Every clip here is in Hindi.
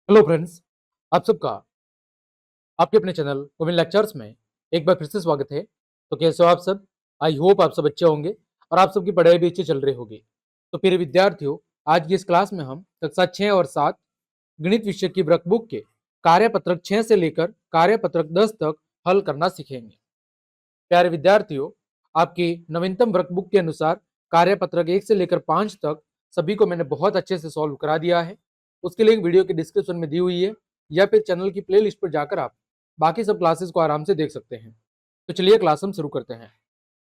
हेलो फ्रेंड्स, आप सबका आपके अपने चैनल कोविन लेक्चर्स में एक बार फिर से स्वागत है। तो कैसे हो आप सब? आई होप आप सब अच्छे होंगे और आप सबकी पढ़ाई भी अच्छी चल रही होगी। तो प्रिय विद्यार्थियों, आज की इस क्लास में हम कक्षा 6 और 7 गणित विषय की वर्कबुक के कार्यपत्रक 6 से लेकर कार्यपत्रक 10 तक हल करना सीखेंगे। प्यारे विद्यार्थियों, आपकी नवीनतम वर्कबुक के अनुसार कार्यपत्रक 1 से लेकर 5 तक सभी को मैंने बहुत अच्छे से सॉल्व करा दिया है। उसके लिंक वीडियो के डिस्क्रिप्शन में दी हुई है या फिर चैनल की प्लेलिस्ट पर जाकर आप बाकी सब क्लासेस को आराम से देख सकते हैं। तो चलिए क्लास हम शुरू करते हैं।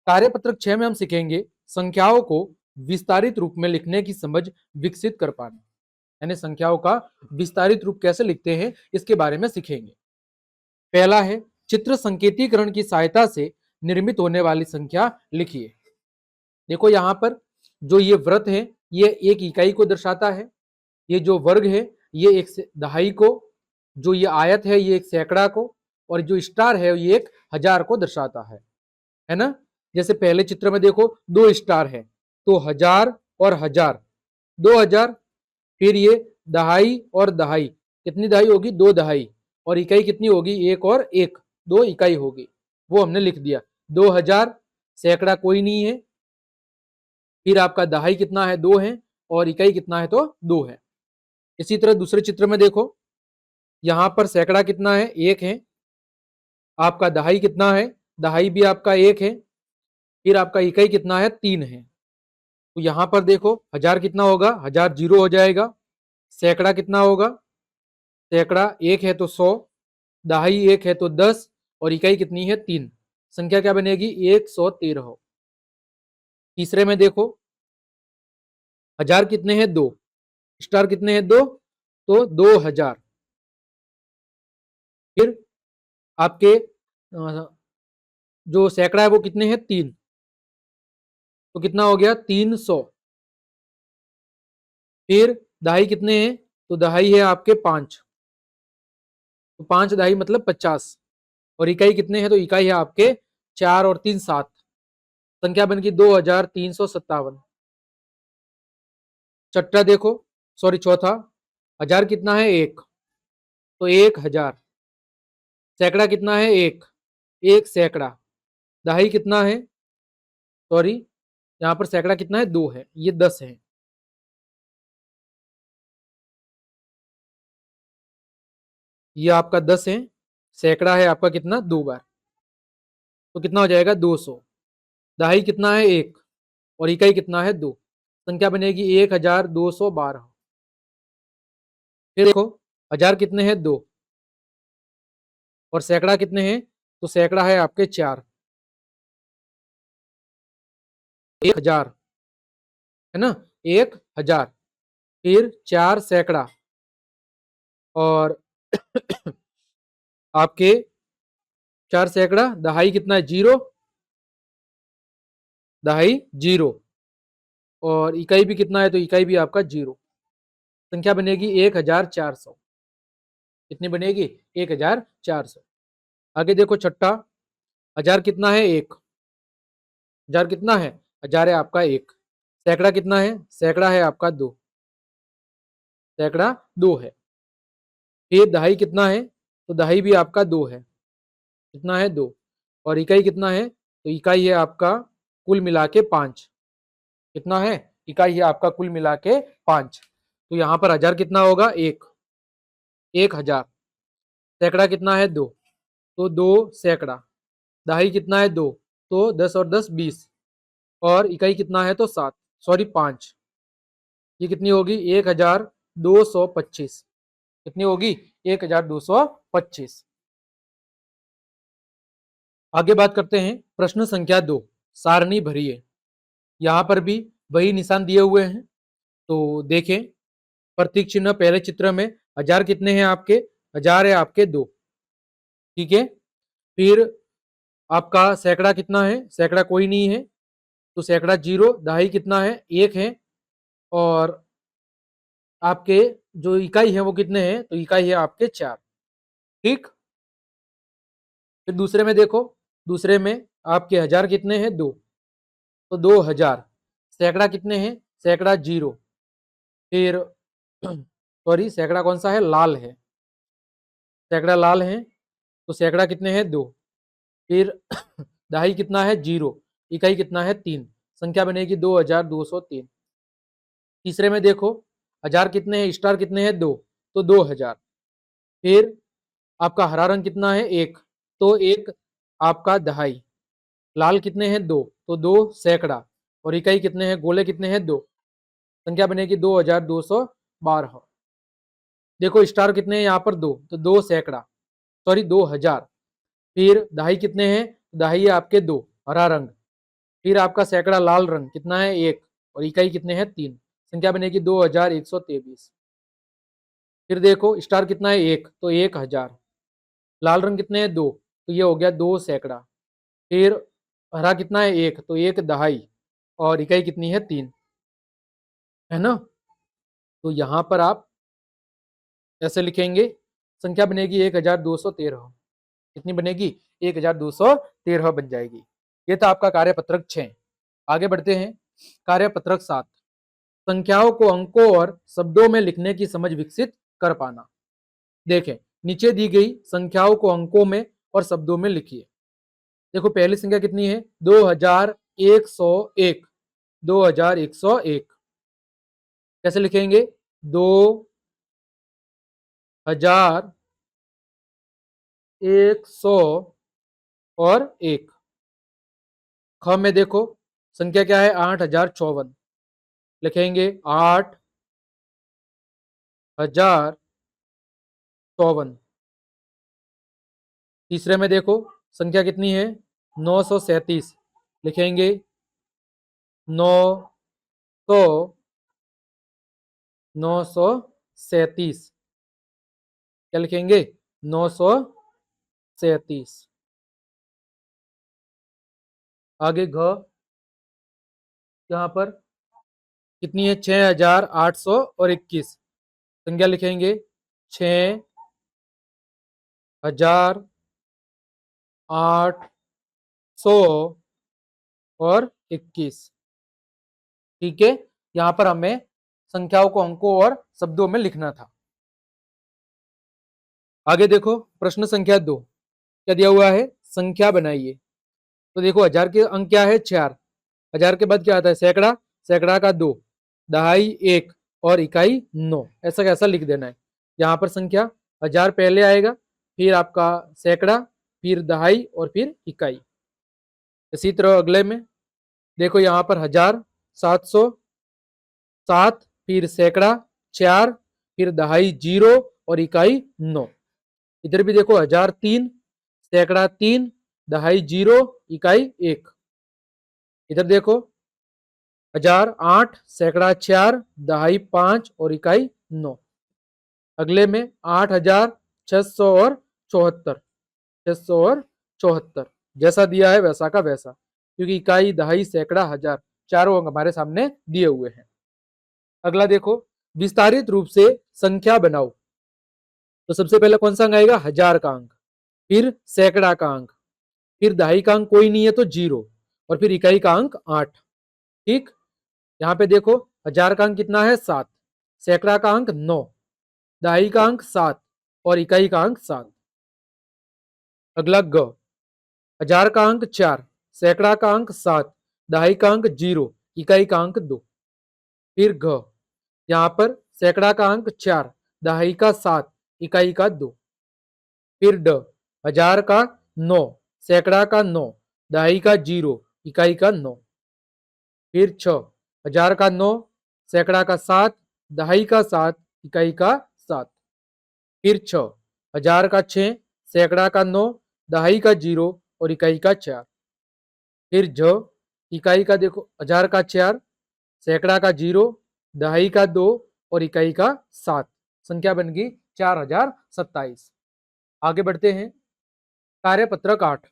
कार्यपत्रक 6 में हम सीखेंगे संख्याओं को विस्तारित रूप में लिखने की समझ विकसित कर पाना, यानी संख्याओं का विस्तारित रूप कैसे लिखते हैं इसके बारे में सीखेंगे। पहला है चित्र संकेतीकरण की सहायता से निर्मित होने वाली संख्या लिखिए। देखो यहां पर जो ये वृत्त है ये एक इकाई को दर्शाता है, ये जो वर्ग है ये एक दहाई को, जो ये आयत है ये एक सैकड़ा को, और जो स्टार है ये एक हजार को दर्शाता है ना। जैसे पहले चित्र में देखो दो स्टार है तो हजार और हजार, 2000। फिर ये दहाई और दहाई, कितनी दहाई होगी? दो दहाई, और इकाई कितनी होगी? एक और एक, दो इकाई होगी, वो हमने लिख दिया 2000। सैकड़ा कोई नहीं है, फिर आपका दहाई कितना है? दो है, और इकाई कितना है? तो दो है। इसी तरह दूसरे चित्र में देखो, यहां पर सैकड़ा कितना है? एक है। आपका दहाई कितना है? दहाई भी आपका एक है। फिर आपका इकाई कितना है? तीन है। तो यहां पर देखो हजार कितना होगा? हजार जीरो हो जाएगा। सैकड़ा कितना होगा? सैकड़ा एक है तो 100, दहाई एक है तो 10, और इकाई कितनी है? तीन। संख्या क्या बनेगी? 113। तीसरे में देखो हजार कितने हैं? दो। स्टार कितने हैं? दो, तो 2000। फिर आपके जो सैकड़ा है वो कितने हैं? तीन, तो कितना हो गया? 300। फिर दहाई कितने हैं? तो दहाई है आपके पांच, तो पांच दहाई मतलब 50, और इकाई कितने हैं? तो इकाई है आपके चार और तीन सात। संख्या बन गई 2357। छठा देखो, सॉरी चौथा, हजार कितना है? एक, तो 1000। सैकड़ा कितना है? एक, एक सैकड़ा। दहाई कितना है? सॉरी, यहाँ पर सैकड़ा कितना है? दो है, ये 10 है। ये आपका 10 है, सैकड़ा है आपका कितना? दो बार, तो कितना हो जाएगा? 200। दहाई कितना है? एक, और इकाई कितना है? दो। संख्या बनेगी 1212। फिर देखो हजार कितने हैं? दो, और सैकड़ा कितने हैं? तो सैकड़ा है आपके चार, 1000, है ना, 1000। फिर चार सैकड़ा, और आपके चार सैकड़ा, दहाई कितना है? जीरो, दहाई जीरो, और इकाई भी कितना है? तो इकाई भी आपका जीरो। संख्या बनेगी 1400। कितनी बनेगी? 1400। आगे देखो छठा, हजार कितना है? एक। हजार कितना है? हजार है आपका एक। सैकड़ा कितना है? सैकड़ा है आपका दो, सैकड़ा दो है। फिर दहाई कितना है? तो दहाई भी आपका दो है, कितना है? दो, और इकाई कितना है? तो इकाई है आपका कुल मिला के पांच। कितना है? इकाई है आपका कुल मिला के पांच। तो यहां पर हजार कितना होगा? एक, 1000। सैकड़ा कितना है? दो, तो दो सैकड़ा। दहाई कितना है? दो, तो 10 और 10 20, और इकाई कितना है? तो सात, सॉरी पांच। ये कितनी होगी? 1225। कितनी होगी? 1225। आगे बात करते हैं प्रश्न संख्या 2, सारणी भरिए। यहां पर भी वही निशान दिए हुए हैं, तो देखें प्रतीक चिन्ह पहले चित्र में, हजार कितने हैं आपके? हजार है आपके दो, ठीक है। फिर आपका सैकड़ा कितना है? सैकड़ा कोई नहीं है, तो सैकड़ा जीरो। दहाई कितना है? एक है, और आपके जो इकाई है वो कितने हैं? तो इकाई है आपके चार, ठीक। फिर दूसरे में देखो, दूसरे में आपके हजार कितने हैं? दो, तो 2000। सैकड़ा कितने हैं? सैकड़ा जीरो। फिर सॉरी, सैकड़ा कौन सा है? लाल है। सैकड़ा लाल है, तो सैकड़ा कितने हैं? 2। फिर दहाई कितना है? 0। इकाई कितना है? 3। संख्या बनेगी 2203। तीसरे में देखो, हजार कितने हैं? स्टार कितने हैं? 2, तो 2000। फिर आपका हरा रंग कितना है? 1, तो 1 आपका दहाई। लाल कितने हैं? 2, तो 2 सैकड़ा। और इकाई कितने हैं? गोले कितने हैं? 2। संख्या बनेगी 2212। देखो स्टार कितने हैं यहाँ पर? 2, तो 2 सैकड़ा, सॉरी 2000। फिर दहाई कितने हैं? दहाई है आपके 2, हरा रंग। फिर आपका सैकड़ा लाल रंग कितना है? 1। और इकाई कितने हैं? 3। संख्या बनेगी 2123। फिर देखो स्टार कितना है? 1, तो 1000। लाल रंग कितने हैं? 2, तो ये हो गया 2 सैकड़ा। फिर हरा कितना है? 1, तो 1 दहाई। और इकाई कितनी है? 3, है ना। तो यहां पर आप ऐसे लिखेंगे, संख्या बनेगी 1213। कितनी बनेगी? 1213 बन जाएगी। ये था आपका कार्यपत्रक 6। आगे बढ़ते हैं, कार्यपत्रक 7। संख्याओं को अंकों और शब्दों में लिखने की समझ विकसित कर पाना। देखें, नीचे दी गई संख्याओं को अंकों में और शब्दों में लिखिए। देखो पहली संख्या कितनी है? 2101। 2101 कैसे लिखेंगे? 2101। ख में देखो संख्या क्या है? 8054। लिखेंगे 8054। तीसरे में देखो संख्या कितनी है? 937। लिखेंगे 937। क्या लिखेंगे? 937। आगे घ, यहाँ पर कितनी है? 6821। संख्या लिखेंगे 6821। ठीक है, यहां पर हमें संख्याओं को अंकों और शब्दों में लिखना था। आगे देखो प्रश्न संख्या 2, क्या दिया हुआ है? संख्या बनाइए। तो देखो हजार के अंक क्या है? 4। हजार के बाद क्या आता है? सैकड़ा। सैकड़ा का 2, दहाई 1 और इकाई 9। ऐसा कैसा लिख देना है। यहाँ पर संख्या हजार पहले आएगा, फिर आपका सैकड़ा, फिर दहाई और फिर इकाई। इसी तरह अगले में देखो, यहाँ पर 1707, फिर सैकड़ा 4, फिर दहाई 0 और इकाई 9। इधर भी देखो 1003, सैकड़ा 3, दहाई 0, इकाई 1। इधर देखो 1008, सैकड़ा 4, दहाई 5 और इकाई 9। अगले में 8674। 674 जैसा दिया है वैसा का वैसा, क्योंकि इकाई, दहाई, सैकड़ा, हजार चारों अंक हमारे सामने दिए हुए हैं। अगला देखो, विस्तारित रूप से संख्या बनाओ। तो सबसे पहले कौन सा अंक आएगा? हजार का अंक, फिर सैकड़ा का अंक, फिर दहाई का अंक कोई नहीं है तो 0, और फिर इकाई का अंक 8। ठीक, यहाँ पे देखो हजार का अंक कितना है? 7, सैकड़ा का अंक 9, दहाई का अंक 7 और इकाई का अंक 7। अगला ग, हजार का अंक 4, सैकड़ा का अंक 7, दहाई का अंक 0, इकाई का अंक 2। फिर घ, यहाँ पर सैकड़ा का अंक 4, दहाई का 7, इकाई का 2। फिर ड, हजार का 9, सैकड़ा का 9, दहाई का 0, इकाई का 9। फिर छ, हजार का 9, सैकड़ा का 7, दहाई का 7, इकाई का 7। फिर छ, हजार का 6, सैकड़ा का 9, दहाई का 0 और इकाई का 4। फिर झ, इकाई का देखो हजार का 4, सैकड़ा का 0, दहाई का 2 और इकाई का 7। संख्या बन गई 4027। आगे बढ़ते हैं, कार्यपत्रक 8।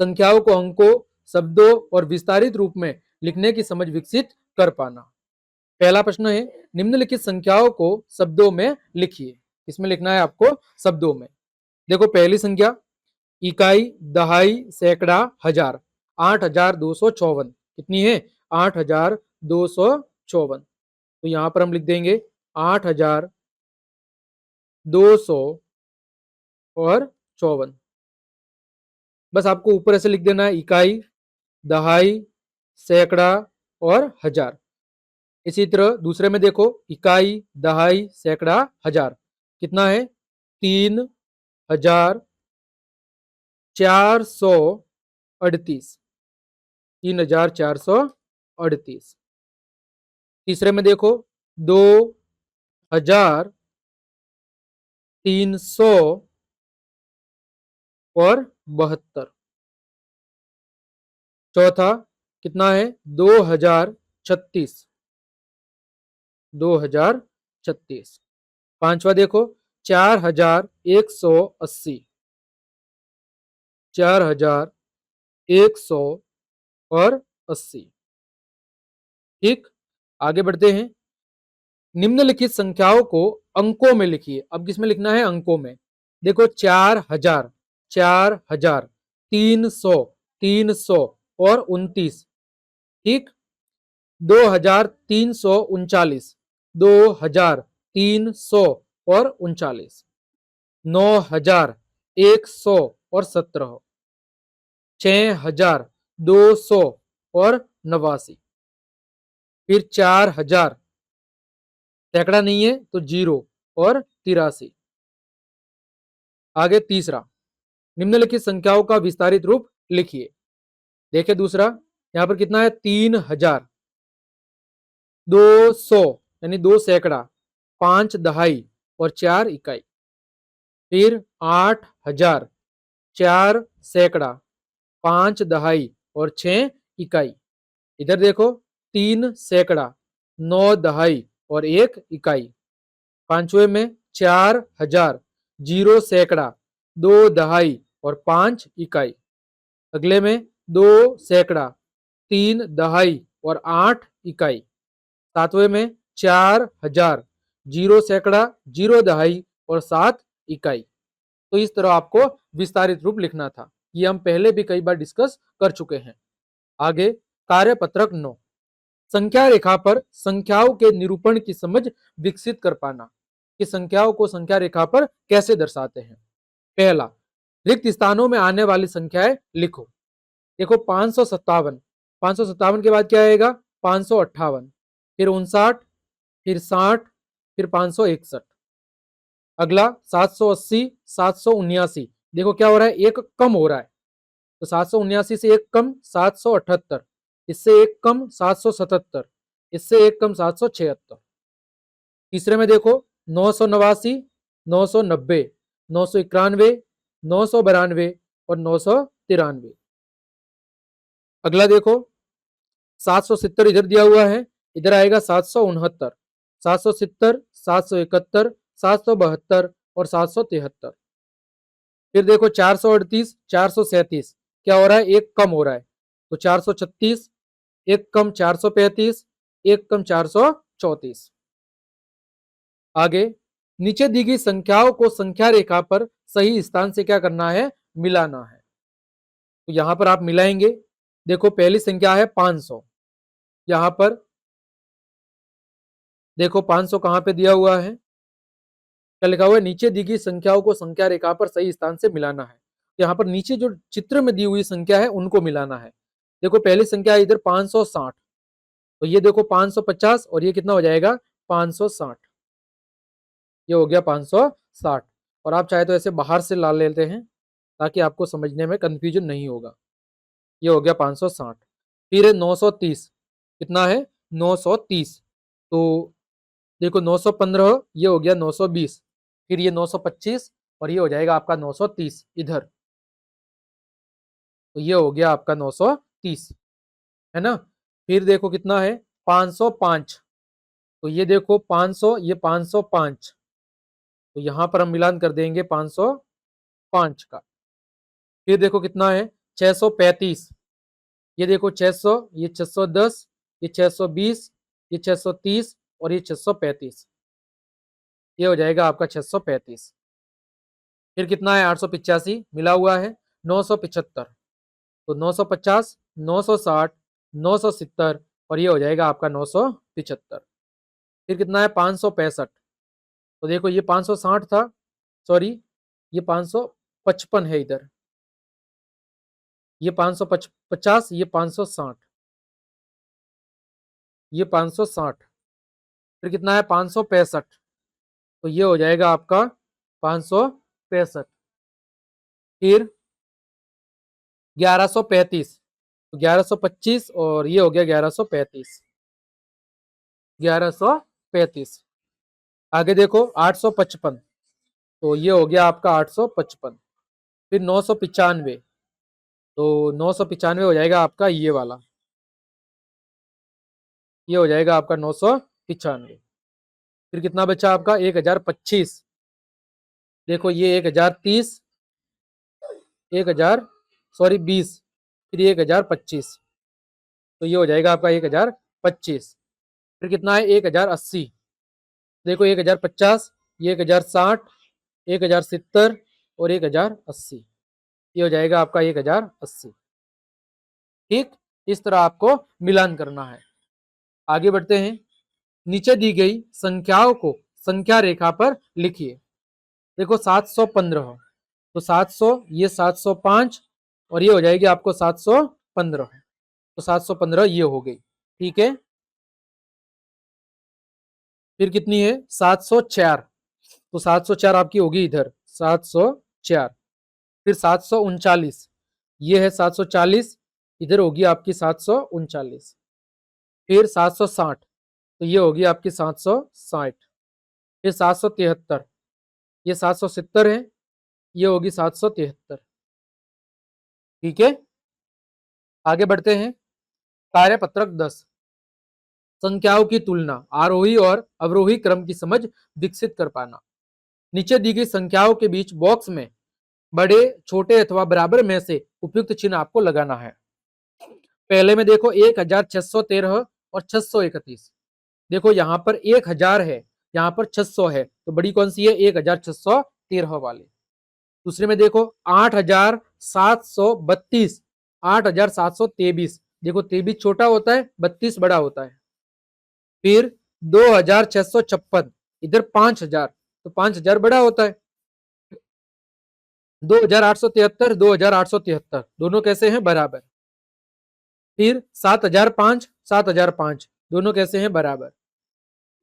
संख्याओं को अंकों, शब्दों और विस्तारित रूप में लिखने की समझ विकसित कर पाना। पहला प्रश्न है, निम्नलिखित संख्याओं को शब्दों में लिखिए। इसमें लिखना है आपको शब्दों में। देखो पहली संख्या, इकाई, दहाई, सैकड़ा, हजार, 8254। कितनी है? 8254। तो यहां पर हम लिख देंगे 8,254। बस आपको ऊपर ऐसे लिख देना है इकाई, दहाई, सैकड़ा और हजार। इसी तरह दूसरे में देखो, इकाई, दहाई, सैकड़ा, हजार कितना है? 3,438। 3,438। तीसरे में देखो, 2,372। चौथा कितना है? 2,036। 2,036। पांचवा देखो, 4,180। 4,180। ठीक, आगे बढ़ते हैं। निम्नलिखित संख्याओं को अंकों में लिखिए। अब किसमें लिखना है? अंकों में। देखो, 4,000, 4,000, 300, 300 और 29। ठीक, 2,339, 2,300 और 39। 9,100 और 17। 6,200 और 89। फिर 4,000, सैकड़ा नहीं है तो 0 और 83। आगे तीसरा, निम्नलिखित संख्याओं का विस्तारित रूप लिखिए। देखिए दूसरा, यहां पर कितना है? 3,200 यानी 2 सैकड़ा, 5 दहाई और 4 इकाई। फिर 8,000, 4 सैकड़ा, 5 दहाई और 6 इकाई। इधर देखो, 3 सैकड़ा, 9 दहाई और 1 इकाई। पांचवे में 4,000, 0 सैकड़ा, 2 दहाई और 5 इकाई। अगले में 2 सैकड़ा, 3 दहाई और 8 इकाई। सातवें में 4,000, 0 सैकड़ा, 0 दहाई और 7 इकाई। तो इस तरह आपको विस्तारित रूप लिखना था। ये हम पहले भी कई बार डिस्कस कर चुके हैं। आगे कार्यपत्रक 9, संख्या रेखा पर संख्याओं के निरूपण की समझ विकसित कर पाना, कि संख्याओं को संख्या रेखा पर कैसे दर्शाते हैं। पहला, रिक्त स्थानों में आने वाली संख्याएं लिखो। देखो, 557, 557 के बाद क्या आएगा? 558, फिर 59, फिर 60, फिर 561। अगला 780, 779। देखो क्या हो रहा है? एक कम हो रहा है, तो 779 से एक कम 778, इससे एक कम 777, इससे एक कम 776। तीसरे में देखो, 989, 990, 991, 992 और 993। अगला देखो, 770 इधर दिया हुआ है, इधर आएगा 769, 770, 771, 772 और 773। फिर देखो 438, 437, क्या हो रहा है? एक कम हो रहा है, तो 436, एक कम 435, एक कम 434। आगे नीचे दी गई संख्याओं को संख्या रेखा पर सही स्थान से क्या करना है? मिलाना है। तो यहां पर आप मिलाएंगे। देखो, पहली संख्या है 500। यहां पर देखो 500 कहां पे दिया हुआ है? क्या लिखा हुआ है? नीचे दी गई संख्याओं को संख्या रेखा पर सही स्थान से मिलाना है। यहाँ पर नीचे जो चित्र में दी हुई संख्या है उनको मिलाना है। देखो, पहली संख्या है इधर 560, तो ये देखो 550 और ये कितना हो जाएगा? 560। ये हो गया 560। और आप चाहे तो ऐसे बाहर से ला लेते हैं ताकि आपको समझने में कंफ्यूजन नहीं होगा। ये हो गया 560। फिर है 930, कितना है? 930। तो देखो 915, ये हो गया 920, फिर ये 925 और ये हो जाएगा आपका 930 इधर। तो ये हो गया आपका 930, है ना। फिर देखो कितना है? 505, तो ये देखो 500, ये 505, तो यहां पर हम मिलान कर देंगे 505 का। फिर देखो कितना है? 635, ये देखो 600, ये 610, ये 620, ये 630 और ये 635। ये हो जाएगा आपका 635। फिर कितना है? 885 मिला हुआ है। 975, तो 950, 960, 970 और ये हो जाएगा आपका 975। फिर कितना है 565, तो देखो ये 560 था, सॉरी ये 555 है इधर, ये 550, ये 560, ये 560, फिर कितना है 565, तो ये हो जाएगा आपका 565, फिर 1135, तो 1125 और ये हो गया 1135, 1135। आगे देखो 855, तो ये हो गया आपका 855, फिर 995, तो 995 हो जाएगा आपका ये वाला, ये हो जाएगा आपका 995। फिर कितना बचा आपका 1025, देखो ये 1030, 1000, सॉरी 20, फिर 1025, तो ये हो जाएगा आपका 1025। फिर कितना है 1080, देखो 1050, ये 1060, 1070 और 1080, ये हो जाएगा आपका 1080। ठीक, इस तरह आपको मिलान करना है। आगे बढ़ते हैं। नीचे दी गई संख्याओं को संख्या रेखा पर लिखिए। देखो 715, तो 700, ये 705 और ये हो जाएगी आपको 715, तो 715 ये हो गई। ठीक है, फिर कितनी है 704, तो 704 आपकी होगी इधर 704, फिर 739, ये है 740, इधर होगी आपकी 739, फिर 760, तो ये होगी आपकी 760, फिर 773, ये 770 है, ये होगी 773। ठीक है, आगे बढ़ते हैं। कार्यपत्रक 10, संख्याओं की तुलना, आरोही और अवरोही क्रम की समझ विकसित कर पाना। नीचे दी गई संख्याओं के बीच बॉक्स में बड़े, छोटे अथवा बराबर में से उपयुक्त चिन्ह आपको लगाना है। पहले में देखो 1613 और 631, देखो यहाँ पर 1000 है, यहाँ पर 600 है, तो बड़ी कौन सी है 1613 वाली। दूसरे में देखो 8732, 8723, देखो 23 छोटा होता है, 32 बड़ा होता है। फिर 2656, इधर 5000, तो 5000 बड़ा होता है। 2873, 2873 दोनों कैसे हैं बराबर। फिर 7005, 7005 दोनों कैसे हैं बराबर।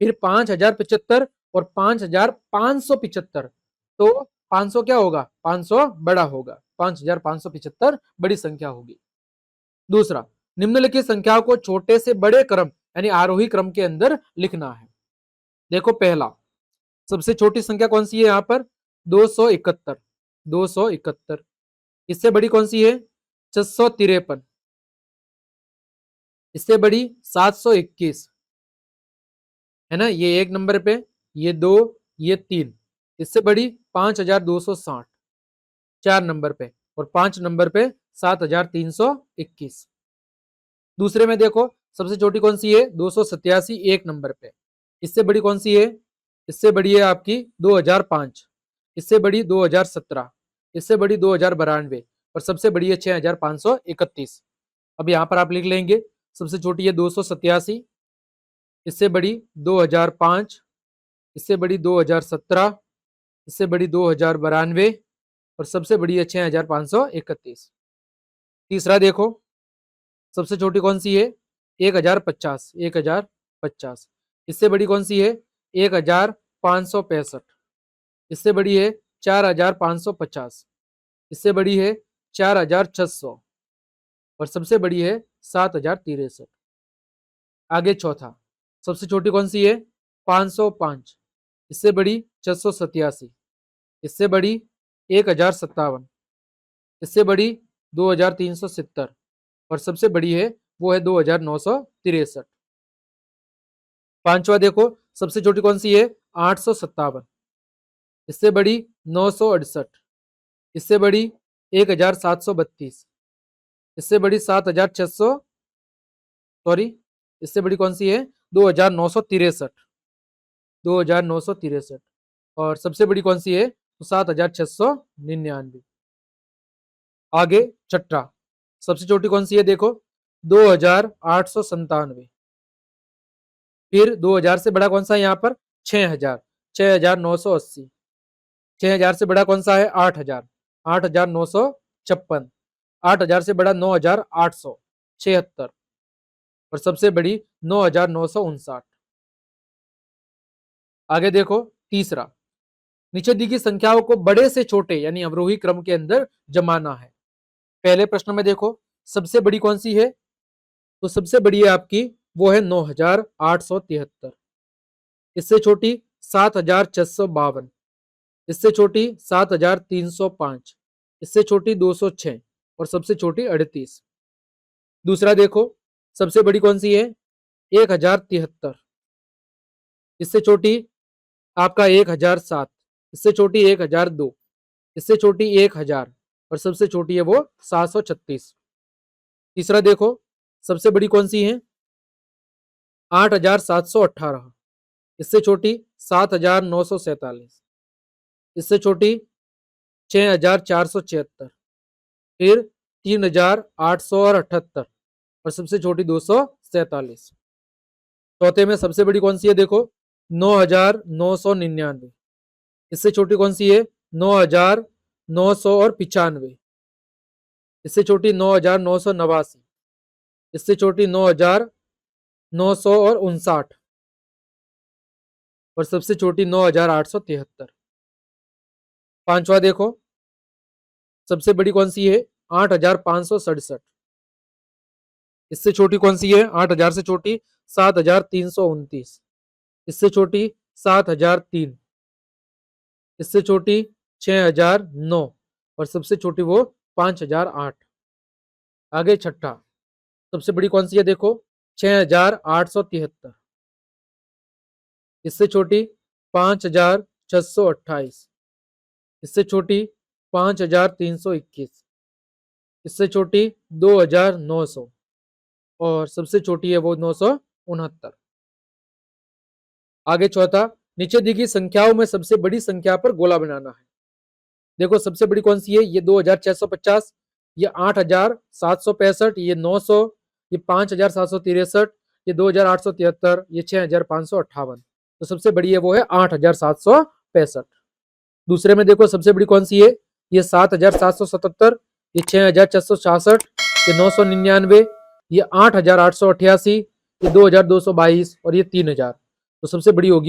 फिर 5075 और 5575, तो 500 क्या होगा 500 बड़ा होगा, 5575 बड़ी संख्या होगी। दूसरा, निम्नलिखित संख्याओं को छोटे से बड़े क्रम यानी आरोही क्रम के अंदर लिखना है। देखो पहला, सबसे छोटी संख्या कौन सी है यहाँ पर 271, 271, इससे बड़ी कौन सी है 653, इससे बड़ी 721 है ना, ये एक नंबर पे, ये दो, ये तीन, इससे बड़ी 5260 4 नंबर पे, और 5 नंबर पे 7321। दूसरे में देखो सबसे छोटी कौन सी है 287 1 नंबर पे, इससे बड़ी कौन सी है, इससे बड़ी है आपकी 2005, इससे बड़ी 2017, इससे बड़ी 2092 और सबसे बड़ी है 6531। अब यहाँ पर आप लिख लेंगे सबसे छोटी है 287, इससे बड़ी 2005, इससे बड़ी 2017, इससे बड़ी 2092 और सबसे बड़ी है 6531। तीसरा देखो सबसे छोटी कौन सी है 1050, 1050, इससे बड़ी कौन सी है 1565, इससे बड़ी है 4550, इससे बड़ी है 4600 और सबसे बड़ी है 7063। आगे चौथा, सबसे छोटी कौन सी है 505, इससे बड़ी 687, इससे बड़ी 1057, इससे बड़ी 2370 और सबसे बड़ी है वो है 2963। पांचवा देखो सबसे छोटी कौन सी है 857, इससे बड़ी 968, इससे बड़ी 1732, इससे बड़ी 7600, सॉरी इससे बड़ी कौन सी है 2963, 2963 और सबसे बड़ी कौन सी है तो 7699। आगे छठा, सबसे छोटी कौन सी है देखो 2897, फिर 2000 से बड़ा कौन सा है यहाँ पर 6000, 6980। 6000 से बड़ा कौन सा है 8000, 8956। 8000 से बड़ा 9876 और सबसे बड़ी 9959। आगे देखो तीसरा, नीचे दी गई संख्याओं को बड़े से छोटे यानी अवरोही क्रम के अंदर जमाना है। पहले प्रश्न में देखो सबसे बड़ी कौन सी है, तो सबसे बड़ी है आपकी वो है 9873। इससे छोटी 7652, इससे छोटी 7305, इससे छोटी 206 और सबसे छोटी 38। दूसरा देखो सबसे बड़ी कौन सी है 1073, इससे छोटी आपका 1007, इससे छोटी 1002, इससे छोटी 1000 और सबसे छोटी है वो 736। तीसरा देखो सबसे बड़ी कौन सी है 8718, इससे छोटी 7947, इससे छोटी 6476, फिर 3878 और सबसे छोटी 247। चौथे में सबसे बड़ी कौन सी है देखो 9999, इससे छोटी कौन सी है 9900 और 95, इससे छोटी 9989, इससे छोटी 9900 और 59 और सबसे छोटी 9873। पांचवा देखो सबसे बड़ी कौन सी है 8567, इससे छोटी कौन सी है 8000 से छोटी 7329, इससे छोटी 7003, इससे छोटी 6009 और सबसे छोटी वो 5008। आगे छठा सबसे बड़ी कौन सी है देखो 6873, इससे छोटी 5628, इससे छोटी 5321, इससे छोटी 2900 और सबसे छोटी है वो 969। आगे चौथा नीचे दी गई संख्याओं में सबसे बड़ी संख्या पर गोला बनाना है। देखो सबसे बड़ी कौन सी है ये 2650, ये 8765, ये 900, ये 5763, ये 2873, ये 6558। तो सबसे बड़ी है वो है 8765। दूसरे में देखो सबसे बड़ी कौन सी है ये 7777, ये 6466, ये 999, ये 8888, ये 2222 और ये 3000। तो सबसे बड़ी होगी